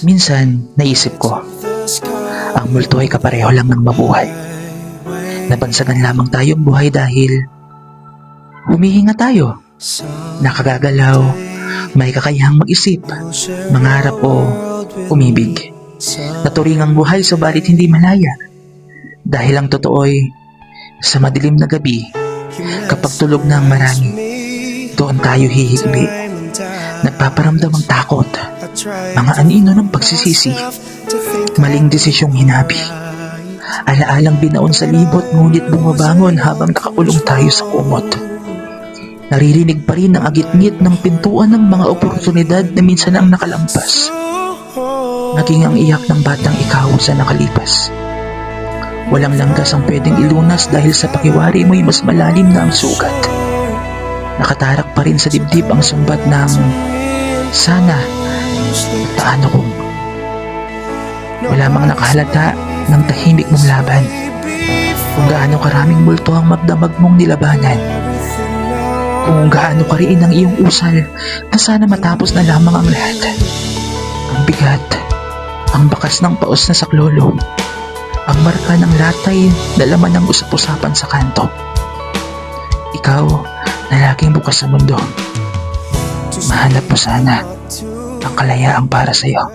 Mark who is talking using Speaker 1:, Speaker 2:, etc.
Speaker 1: Minsan, naisip ko, ang multo ay kapareho lang ng mabuhay. Nabansagan lamang tayong buhay dahil humihinga tayo, nakagagalaw, may kakayahang mag-isip, mangarap o umibig. Naturingang buhay subalit hindi malaya. Dahil ang totoo'y sa madilim na gabi, kapag tulog na ang marami, doon tayo hihigbi. Nagpaparamdam ang takot, mga anino ng pagsisisi, maling desisyong hinabi. Alaalang binaon sa libot ngunit bumabangon habang nakakulong tayo sa kumot. Naririnig pa rin ang agit-ngit ng pintuan ng mga oportunidad na minsan ang nakalampas. Naging ang iyak ng batang ikaw sa nakalipas. Walang langgas ang pwedeng ilunas dahil sa pakiwari mo'y mas malalim na ang sugat. Nakatarak pa rin sa dibdib ang sumbat ng sana, paano kung wala mang nakahalata ng tahimik mong laban, kung gaano karaming multo ang magdamag mong nilabanan, kung gaano kariin ang iyong usal na sana matapos na lamang ang lahat. Ang bigat, ang bakas ng paos na saklolo, ang marka ng latay na laman ng usap-usapan sa kanto. Ikaw na laging bukas sa mundo, mahanap mo sana ang kalayaan para sa'yo.